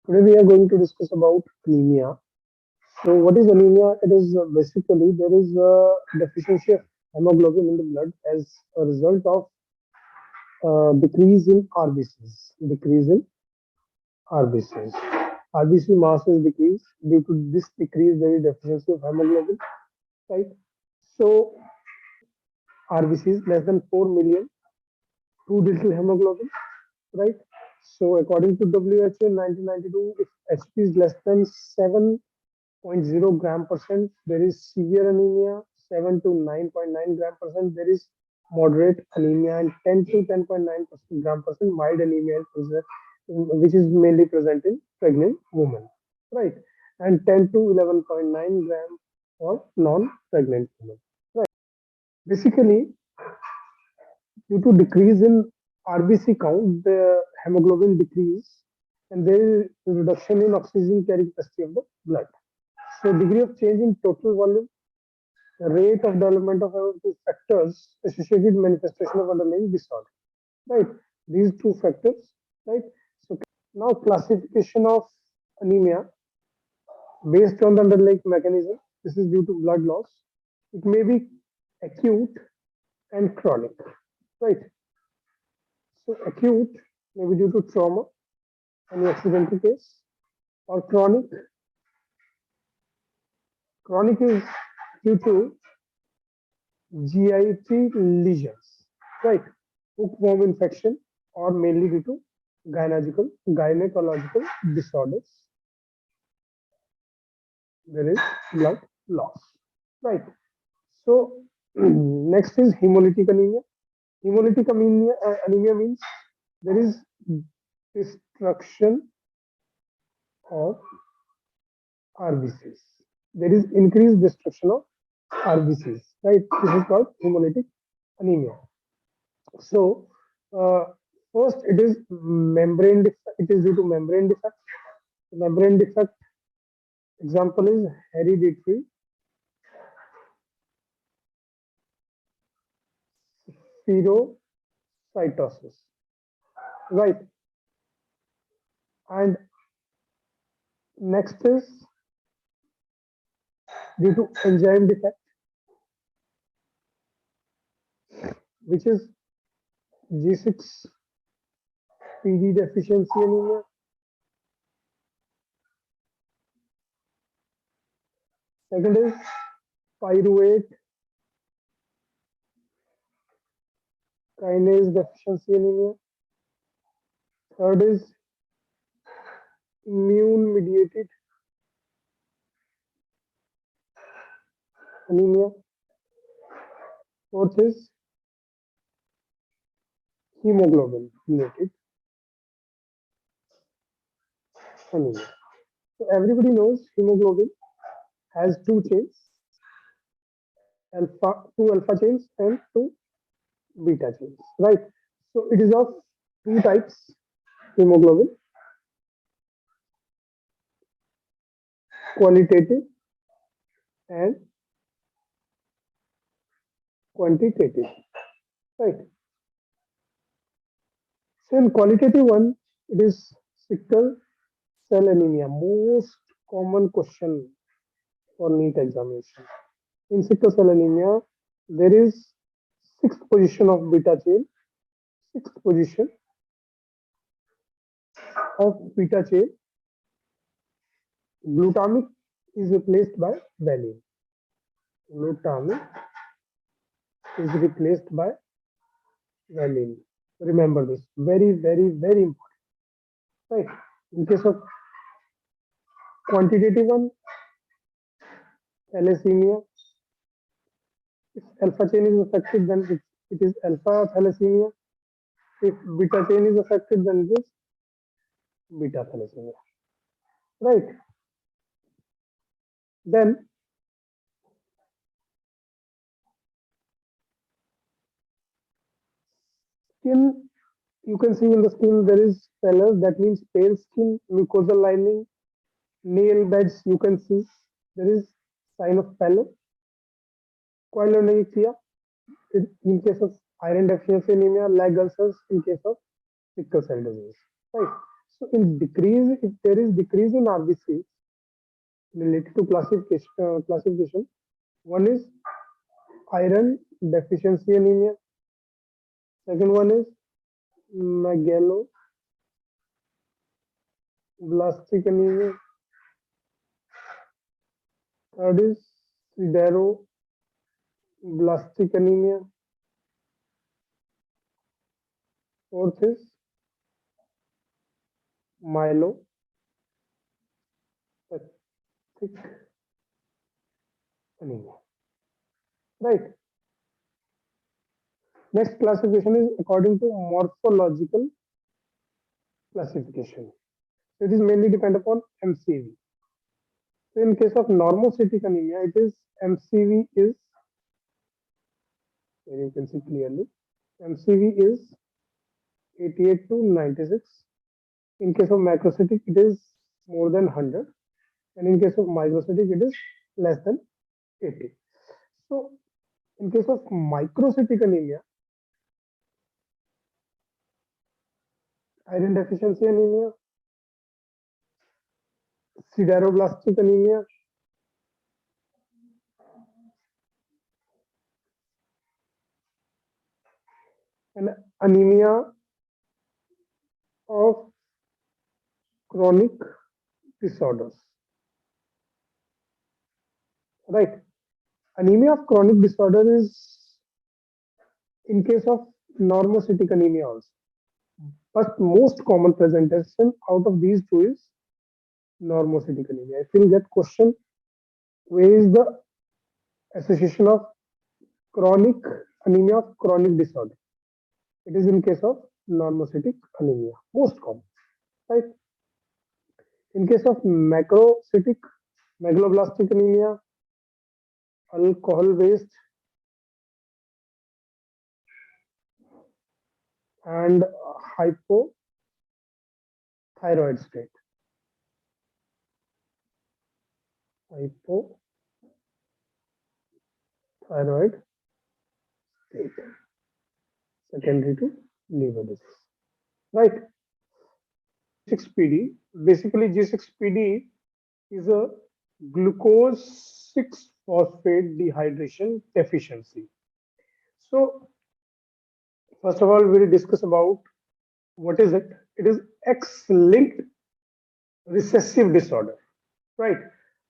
Today we are going to discuss about anemia. So what is anemia? It is basically there is a deficiency of hemoglobin in the blood as a result of decrease in RBCs. Decrease in RBCs. RBC mass is decreased. Due to this decrease, there is deficiency of hemoglobin, right? So RBCs less than 4 million, too little hemoglobin, right? So according to WHO in 1992, if HP is less than 7.0 gram percent, there is severe anemia. 7 to 9.9 gram percent, there is moderate anemia, and 10 to 10.9 gram percent mild anemia, which is mainly present in pregnant women, right? And 10 to 11.9 gram for non-pregnant women. Right. Basically, due to decrease in RBC count, the hemoglobin decrease, and there is reduction in oxygen carrying capacity of the blood. So, degree of change in total volume, the rate of development of two factors associated manifestation of underlying disorder. Right, these two factors. Right. So now classification of anemia based on the underlying mechanism. This is due to blood loss. It may be acute and chronic. Right. So acute may be due to trauma, any accidental case, or chronic. Chronic is due to GIT lesions, right? Hookworm infection, or mainly due to gynecological disorders. There is blood loss, right? So next is hemolytic anemia. Hemolytic anemia means there is destruction of RBCs. There is increased destruction of RBCs, right? This is called hemolytic anemia. So, uh, first it is membrane defect. It is due to membrane defect. Membrane defect example is hereditary spherocytosis, right? And next is due to enzyme defect, which is G6PD deficiency anemia. Second is pyruvate kinase deficiency anemia. Third is immune mediated anemia. Fourth is hemoglobin related anemia. So everybody knows hemoglobin has two chains, two alpha chains and two beta chains, right? So it is of two types hemoglobin, qualitative and quantitative, right? So in qualitative one, it is sickle cell anemia, most common question for NEET examination. In sickle cell anemia, there is sixth position of beta chain, sixth position of beta chain. Glutamic is replaced by valine. Glutamic is replaced by valine. Remember this. Very, very, very important. Right. In case of quantitative one, thalassemia. If alpha chain is affected, then it is alpha thalassemia. If beta chain is affected, then it is beta thalassemia. Right. Then skin, you can see in the skin there is pallor, that means pale skin, mucosal lining, nail beds, you can see there is sign of pallor. Koilonychia in case of iron deficiency anemia, leg ulcers in case of sickle cell disease. Right. So in decrease, if there is decrease in RBC related to classification, one is iron deficiency anemia. Second one is megaloblastic anemia. Third is sideroblastic anemia. Fourth is myelopathic anemia. Right. Next classification is according to morphological classification. It is mainly depend upon MCV. So in case of normocytic anemia, it is MCV is, here you can see clearly, MCV is 88 to 96. In case of macrocytic, it is more than 100. And in case of microcytic, it is less than 80. So in case of microcytic anemia, iron deficiency anemia, sideroblastic anemia, and anemia of chronic disorders. Right. Anemia of chronic disorder is in case of normocytic anemia also. But most common presentation out of these two is normocytic anemia. If you get question, where is the association of chronic anemia of chronic disorder? It is in case of normocytic anemia, most common, right? In case of macrocytic megaloblastic anemia, alcohol-based and hypothyroid state. Hypothyroid state, secondary to liver disease, right? G6PD, basically G6PD is a glucose 6 phosphate dehydration deficiency. So first of all, we'll discuss about what is it. It is X-linked recessive disorder, right?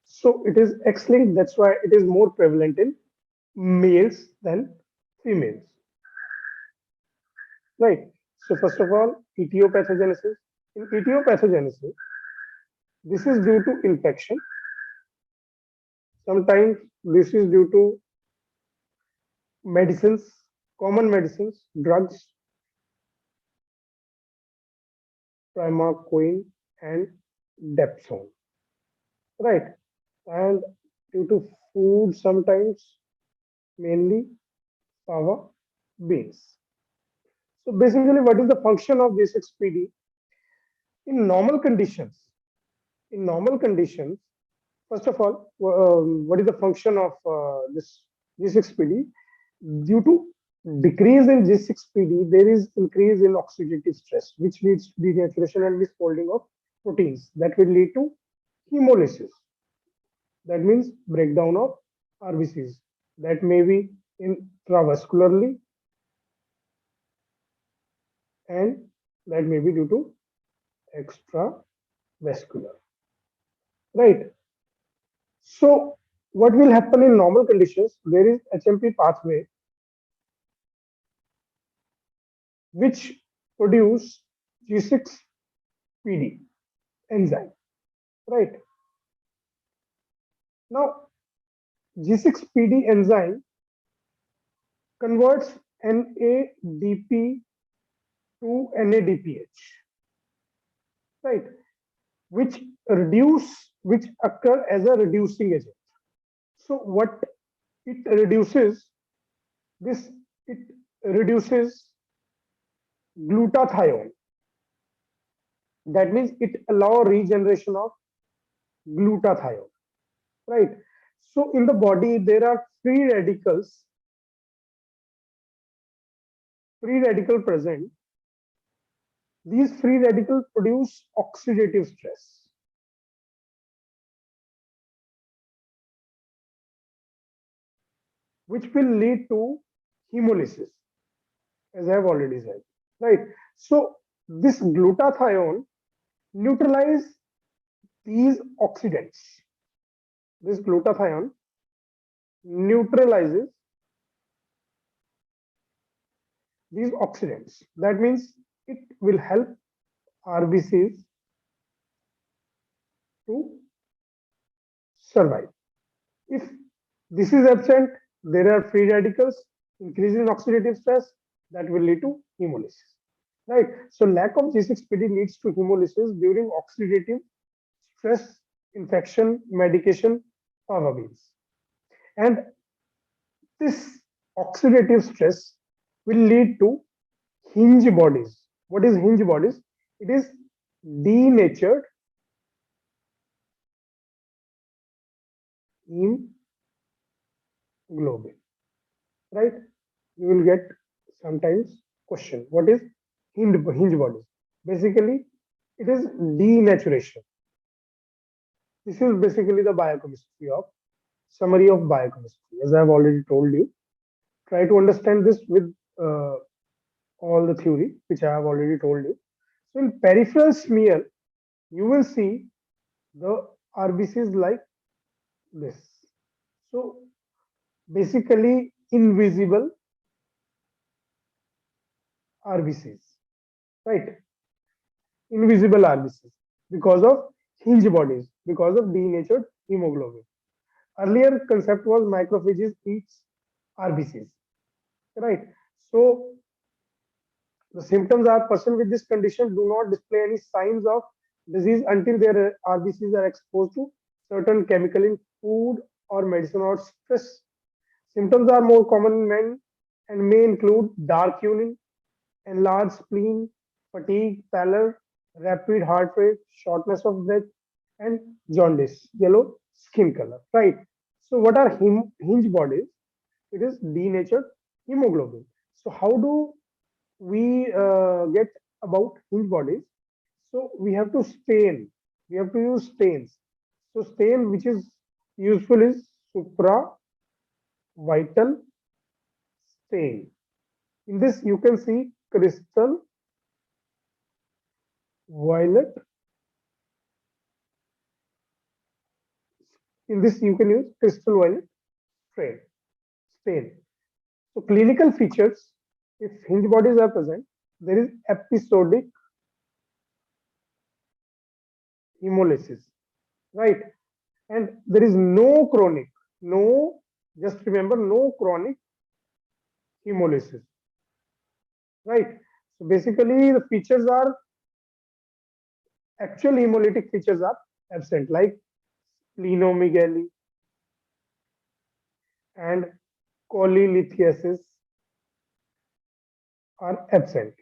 So it is X-linked, that's why it is more prevalent in males than females, right? So first of all, etiopathogenesis. In etiopathogenesis, this is due to infection. Sometimes this is due to medicines, common medicines, drugs, primaquine and dapsone, right? And due to food sometimes, mainly fava beans. So basically, what is the function of G6PD? In normal conditions, in normal conditions, first of all, what is the function of this G6PD? Due to decrease in G6PD, there is increase in oxidative stress, which leads to denaturation and misfolding of proteins. That will lead to hemolysis. That means breakdown of RBCs. That may be intravascularly and that may be due to extravascular. Right. So what will happen in normal conditions? There is HMP pathway which produce G6PD enzyme. Right. Now G6PD enzyme converts NADP to NADPH. Right. Which which occur as a reducing agent. So what it reduces, this it reduces glutathione. That means it allows regeneration of glutathione, right? So in the body there are free radical present These free radicals produce oxidative stress, which will lead to hemolysis, as I have already said. Right. So this glutathione neutralize these oxidants. This glutathione neutralizes these oxidants. That means it will help RBCs to survive. If this is absent, there are free radicals, increase in oxidative stress that will lead to hemolysis. Right. So lack of G6PD leads to hemolysis during oxidative stress, infection, medication, power beams. And this oxidative stress will lead to hinge bodies. What is hinge bodies? It is denatured hemoglobin, right? You will get sometimes question. What is hinge bodies? Basically, it is denaturation. This is basically the biochemistry of summary of biochemistry. As I have already told you, try to understand this with all the theory which I have already told you. So in peripheral smear, you will see the RBCs like this. So basically invisible RBCs, right? Invisible RBCs because of hinge bodies, because of denatured hemoglobin. Earlier concept was macrophages eats RBCs, right? So the symptoms are person with this condition do not display any signs of disease until their RBCs are exposed to certain chemical in food or medicine or stress. Symptoms are more common in men and may include dark urine, enlarged spleen, fatigue, pallor, rapid heart rate, shortness of breath, and jaundice, yellow skin color. Right. So, what are hinge bodies? It is denatured hemoglobin. So, how do we get about hinge bodies? So, we have to stain. We have to use stains. So, stain which is useful is supra vital stain. In this, you can see crystal violet. In this, you can use crystal violet stain. So, clinical features, if hinge bodies are present, there is episodic hemolysis, right? And there is no chronic, no, just remember, no chronic hemolysis, right? So, basically, the features are actual hemolytic features are absent, like splenomegaly and cholelithiasis are absent.